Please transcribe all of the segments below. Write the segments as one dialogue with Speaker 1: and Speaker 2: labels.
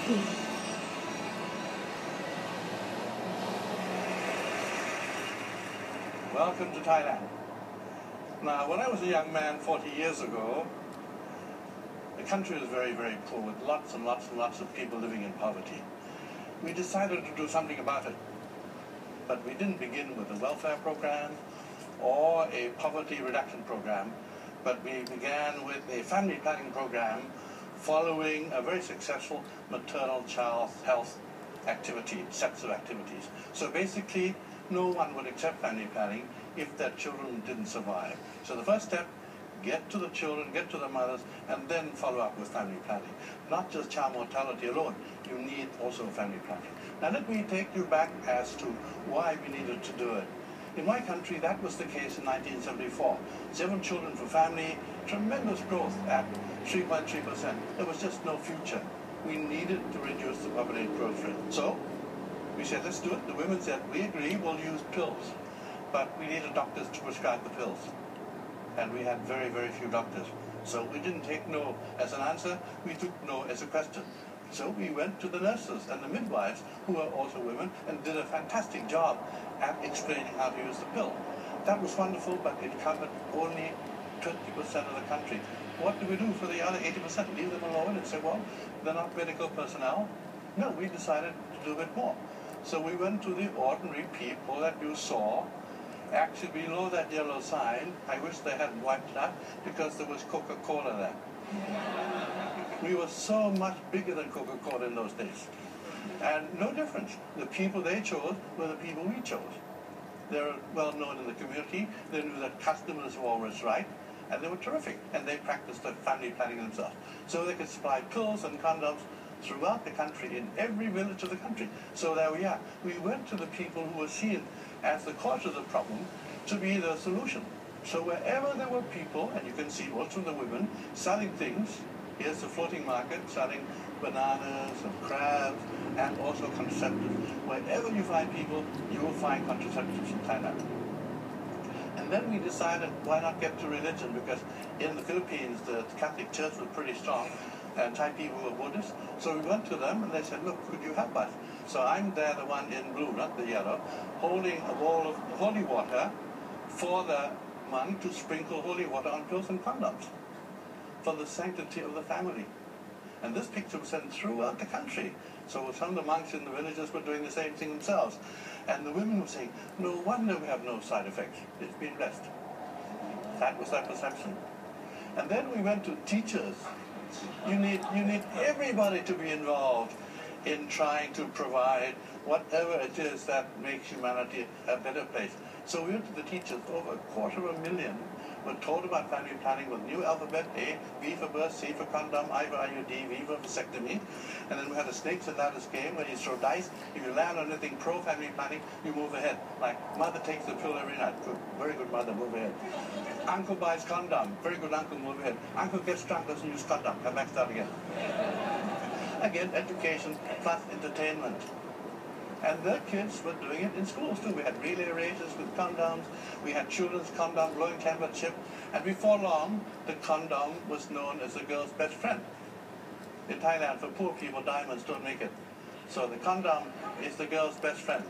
Speaker 1: Welcome to Thailand. Now, when I was a young man 40 years ago, the country was very, very poor, with lots and lots and lots of people living in poverty. We decided to do something about it. But we didn't begin with a welfare program or a poverty reduction program, but we began with a family planning program following a very successful maternal child health sets of activities. So basically, no one would accept family planning if their children didn't survive. So the first step, get to the children, get to the mothers, and then follow up with family planning. Not just child mortality alone, you need also family planning. Now let me take you back as to why we needed to do it. In my country, that was the case in 1974. 7 children per family, tremendous growth at 3.3%. There was just no future. We needed to reduce the poverty growth rate. So we said, let's do it. The women said, we agree, we'll use pills. But we needed doctors to prescribe the pills. And we had very, very few doctors. So we didn't take no as an answer, we took no as a question. So we went to the nurses and the midwives, who were also women, and did a fantastic job at explaining how to use the pill. That was wonderful, but it covered only 20% of the country. What do we do for the other 80%? Leave them alone and say, well, they're not medical personnel? No, we decided to do a bit more. So we went to the ordinary people that you saw. Actually, below that yellow sign, I wish they hadn't wiped it up because there was Coca-Cola there. We were so much bigger than Coca-Cola in those days. And no difference. The people they chose were the people we chose. They're well known in the community. They knew that customers were always right. And they were terrific. And they practiced their family planning themselves. So they could supply pills and condoms throughout the country, in every village of the country. So there we are. We went to the people who were seen as the cause of the problem to be the solution. So wherever there were people, and you can see also the women, selling things, here's the floating market, selling bananas and crabs, and also contraceptives. Wherever you find people, you will find contraceptives in Thailand. And then we decided, why not get to religion? Because in the Philippines, the Catholic Church was pretty strong, and Thai people were Buddhists. So we went to them, and they said, look, could you help us? So I'm there, the one in blue, not the yellow, holding a bowl of holy water for the monk to sprinkle holy water on pills and condoms for the sanctity of the family. And this picture was sent throughout the country. So some of the monks in the villages were doing the same thing themselves. And the women were saying, no wonder we have no side effects. It's been blessed. That was their perception. And then we went to teachers. You need everybody to be involved in trying to provide whatever it is that makes humanity a better place. So we went to the teachers. Over 250,000 were told about family planning with new alphabet: A, B for birth, C for condom, I for IUD, V for vasectomy. And then we had a snakes and ladders game where you throw dice. If you land on anything pro-family planning, you move ahead. Like, mother takes the pill every night. Good, very good mother, move ahead. Uncle buys condom. Very good uncle, move ahead. Uncle gets drunk, doesn't use condom. Come back, start again. Again, education plus entertainment. And the kids were doing it in schools too. We had relay races with condoms. We had children's condom blowing championship. And before long, the condom was known as the girl's best friend. In Thailand, for poor people, diamonds don't make it. So the condom is the girl's best friend.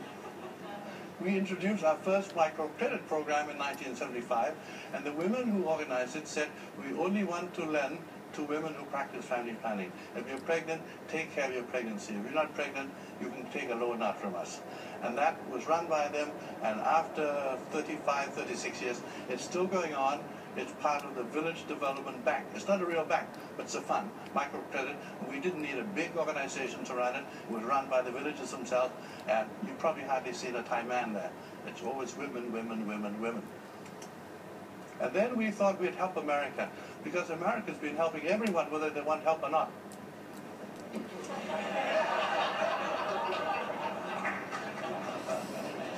Speaker 1: We introduced our first microcredit program in 1975, and the women who organized it said, we only want to lend to women who practice family planning. If you're pregnant, take care of your pregnancy. If you're not pregnant, you can take a loan out from us. And that was run by them, and after 35, 36 years, it's still going on. It's part of the Village Development Bank. It's not a real bank, but it's a fund, microcredit. We didn't need a big organization to run it. It was run by the villagers themselves, and you probably hardly seen a Thai man there. It's always women, women, women, women. And then we thought we'd help America, because America's been helping everyone, whether they want help or not.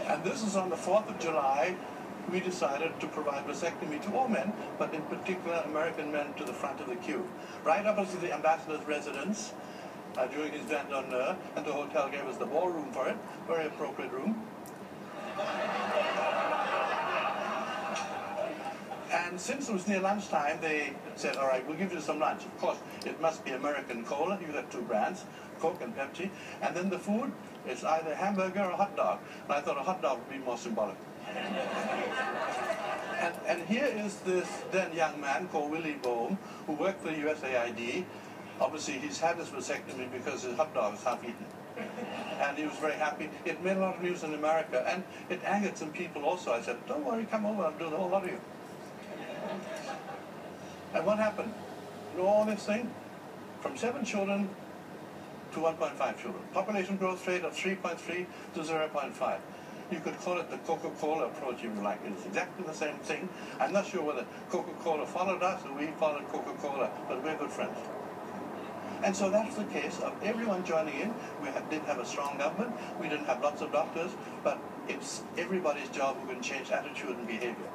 Speaker 1: And this is on the 4th of July. We decided to provide vasectomy to all men, but in particular American men to the front of the queue. Right opposite the ambassador's residence during his vent d'honneur, and the hotel gave us the ballroom for it, very appropriate room. And since it was near lunchtime, they said, all right, we'll give you some lunch. Of course, it must be American cola. You got two brands, Coke and Pepsi. And then the food is either hamburger or hot dog. And I thought a hot dog would be more symbolic. And here is this then young man called Willie Bohm, who worked for the USAID. Obviously, he's had his vasectomy because his hot dog is half-eaten. And he was very happy. It made a lot of news in America, and it angered some people also. I said, don't worry, come over, I'll do the whole lot of you. And what happened? You know all this thing? From 7 children to 1.5 children. Population growth rate of 3.3 to 0.5. You could call it the Coca-Cola approach if you like. It's exactly the same thing. I'm not sure whether Coca-Cola followed us or we followed Coca-Cola, but we're good friends. And so that's the case of everyone joining in. We didn't have a strong government. We didn't have lots of doctors, but it's everybody's job who can change attitude and behavior.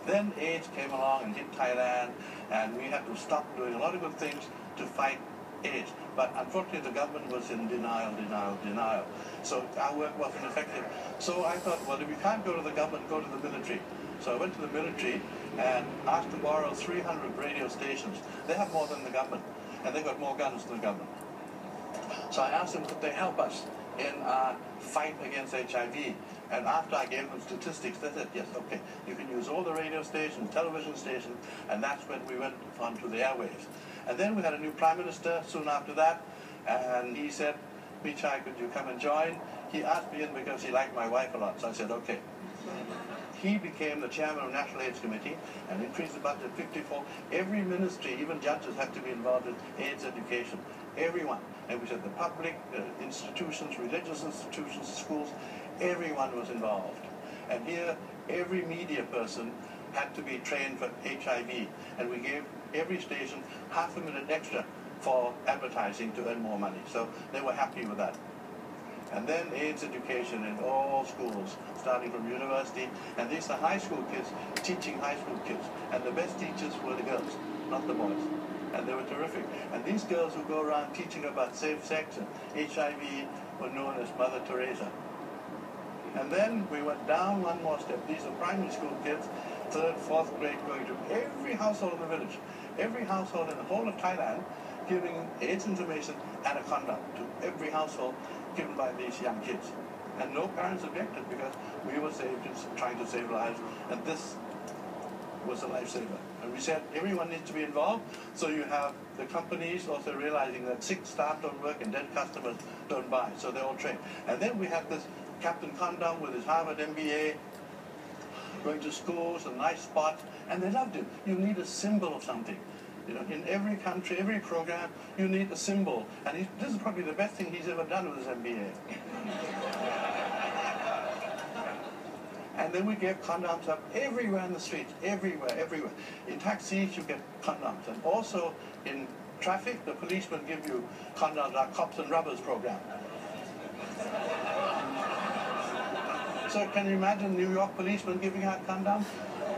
Speaker 1: Then AIDS came along and hit Thailand, and we had to stop doing a lot of good things to fight AIDS. But unfortunately, the government was in denial. So our work wasn't effective. So I thought, well, if we can't go to the government, go to the military. So I went to the military and asked to borrow 300 radio stations. They have more than the government, and they've got more guns than the government. So I asked them, could they help us in our fight against HIV? And after I gave them statistics, they said, yes, okay, you can use all the radio stations, television stations, and that's when we went onto the airwaves. And then we had a new prime minister soon after that, and he said, Michai, could you come and join? He asked me in because he liked my wife a lot, so I said, okay. He became the chairman of National AIDS Committee and increased the budget 54. Every ministry, even judges, have to be involved in AIDS education. Everyone. And we said the public, institutions, religious institutions, schools, everyone was involved. And here, every media person had to be trained for HIV. And we gave every station half a minute extra for advertising to earn more money. So they were happy with that. And then AIDS education in all schools, starting from university. And these are high school kids teaching high school kids. And the best teachers were the girls, not the boys. And they were terrific. And these girls who go around teaching about safe sex and HIV were known as Mother Teresa. And then we went down one more step. These are primary school kids, 3rd, 4th grade, going to every household in the village, every household in the whole of Thailand, giving AIDS information and a condom to every household given by these young kids. And no parents objected because we were trying to save lives, and this was a lifesaver. And we said everyone needs to be involved, so you have the companies also realizing that sick staff don't work and dead customers don't buy, so they're all trained. And then we had this Captain Condom with his Harvard MBA, going to schools and nice spots, and they loved it. You need a symbol of something. You know, in every country, every program, you need a symbol. And this is probably the best thing he's ever done with his MBA. And then we gave condoms up everywhere in the streets, everywhere. In taxis, you get condoms. And also in traffic, the policemen give you condoms, our Cops and Rubbers program. So can you imagine New York policemen giving out condoms?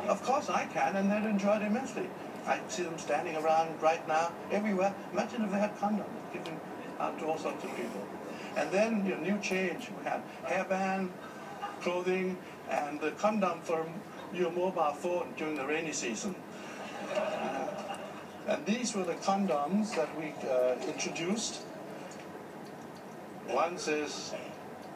Speaker 1: Of course I can, and they'd enjoy it immensely. I see them standing around right now, everywhere. Imagine if they had condoms, giving out to all sorts of people. And then, new change. We had hairband, clothing, and the condom for your mobile phone during the rainy season. And these were the condoms that we introduced. One says,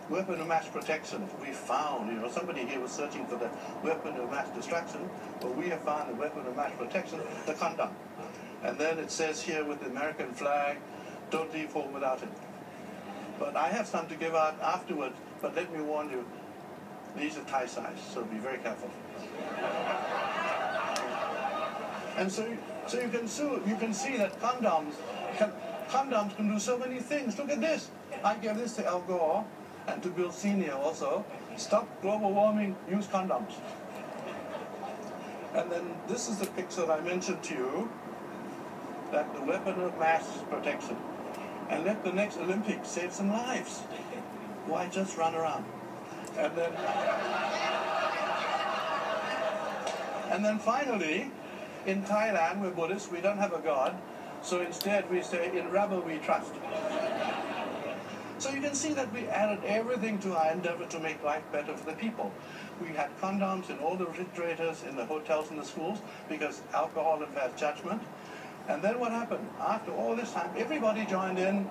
Speaker 1: weapon of mass protection. We found, somebody here was searching for the weapon of mass destruction, but we have found the weapon of mass protection, the condom. And then it says here with the American flag, don't leave home without it. But I have some to give out afterwards, but let me warn you, these are Thai size, so be very careful. And so you can see that condoms can do so many things. Look at this. I gave this to Al Gore and to Bill Senior also. Stop global warming, use condoms. And then this is the picture that I mentioned to you, that the weapon of mass protection. And let the next Olympics save some lives. Why just run around? And then finally, in Thailand, we're Buddhists, we don't have a God, so instead we say, in rubber we trust. So you can see that we added everything to our endeavor to make life better for the people. We had condoms in all the refrigerators in the hotels and the schools because alcohol advanced judgment. And then what happened? After all this time, everybody joined in.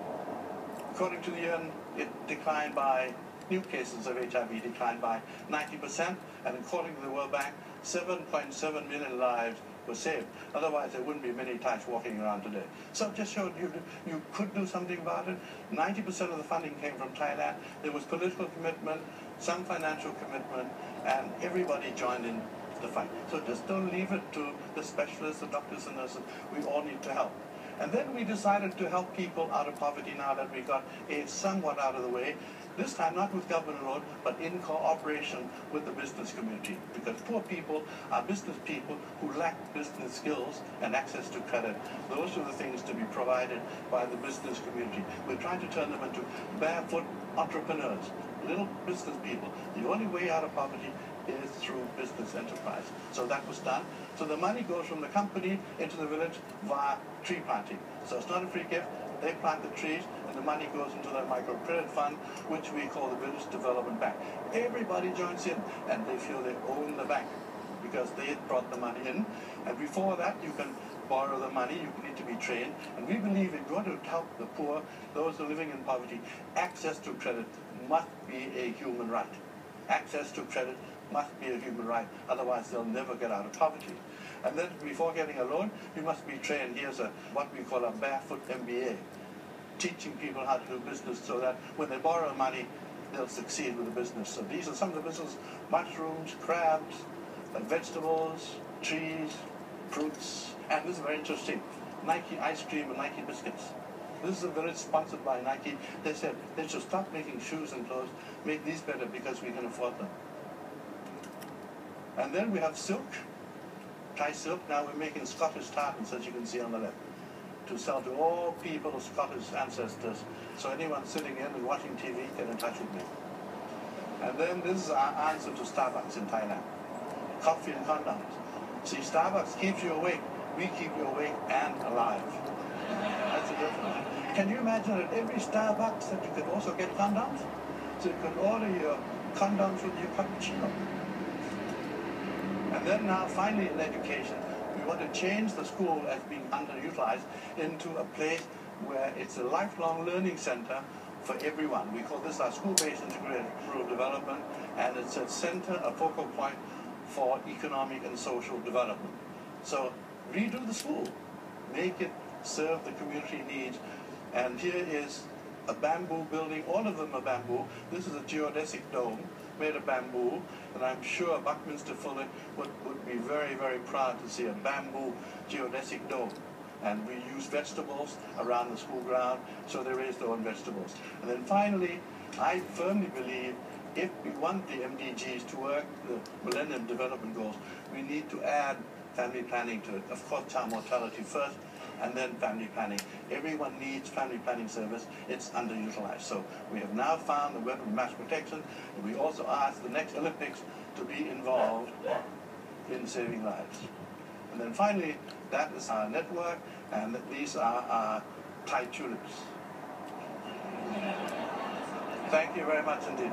Speaker 1: According to the UN, it declined by, new cases of HIV declined by 90%, and according to the World Bank, 7.7 million lives were saved. Otherwise, there wouldn't be many types walking around today. So it just showed you could do something about it. 90% of the funding came from Thailand. There was political commitment, some financial commitment, and everybody joined in the fight. So just don't leave it to the specialists, the doctors and nurses. We all need to help. And then we decided to help people out of poverty now that we got AIDS somewhat out of the way. This time not with government alone, but in cooperation with the business community. Because poor people are business people who lack business skills and access to credit. Those are the things to be provided by the business community. We're trying to turn them into barefoot entrepreneurs, little business people. The only way out of poverty is through business enterprise. So that was done. So the money goes from the company into the village via tree planting. So it's not a free gift. They plant the trees, and the money goes into the microcredit fund, which we call the Village Development Bank. Everybody joins in, and they feel they own the bank because they brought the money in. And before that, you can borrow the money. You need to be trained. And we believe if you're going to help the poor, those who are living in poverty, access to credit must be a human right. Access to credit must be a human right, otherwise they'll never get out of poverty. And then before getting a loan, you must be trained. Here's what we call a barefoot MBA, teaching people how to do business so that when they borrow money, they'll succeed with the business. So these are some of the businesses: mushrooms, crabs, vegetables, trees, fruits, and this is very interesting, Nike ice cream and Nike biscuits. This is a village sponsored by Nike. They said they should stop making shoes and clothes, make these better because we can afford them. And then we have silk, Thai silk. Now we're making Scottish tartans, as you can see on the left, to sell to all people of Scottish ancestors. So anyone sitting in and watching TV, get in touch with me. And then this is our answer to Starbucks in Thailand. Coffee and condoms. See, Starbucks keeps you awake. We keep you awake and alive. That's the difference. Can you imagine at every Starbucks that you could also get condoms? So you could order your condoms with your cappuccino. And then now, finally, in education, we want to change the school as being underutilized into a place where it's a lifelong learning center for everyone. We call this our school-based integrated rural development, and it's a center, a focal point for economic and social development. So redo the school, make it serve the community needs. And here is a bamboo building. All of them are bamboo. This is a geodesic dome made of bamboo, and I'm sure Buckminster Fuller would be very, very proud to see a bamboo geodesic dome. And we use vegetables around the school ground, so they raise their own vegetables. And then finally, I firmly believe if we want the MDGs to work, the Millennium Development Goals, we need to add family planning to it. Of course, child mortality first, and then family planning. Everyone needs family planning service. It's underutilized. So we have now found the weapon of mass protection, and we also ask the next Olympics to be involved in saving lives. And then finally, that is our network, and these are our Thai tulips. Thank you very much indeed.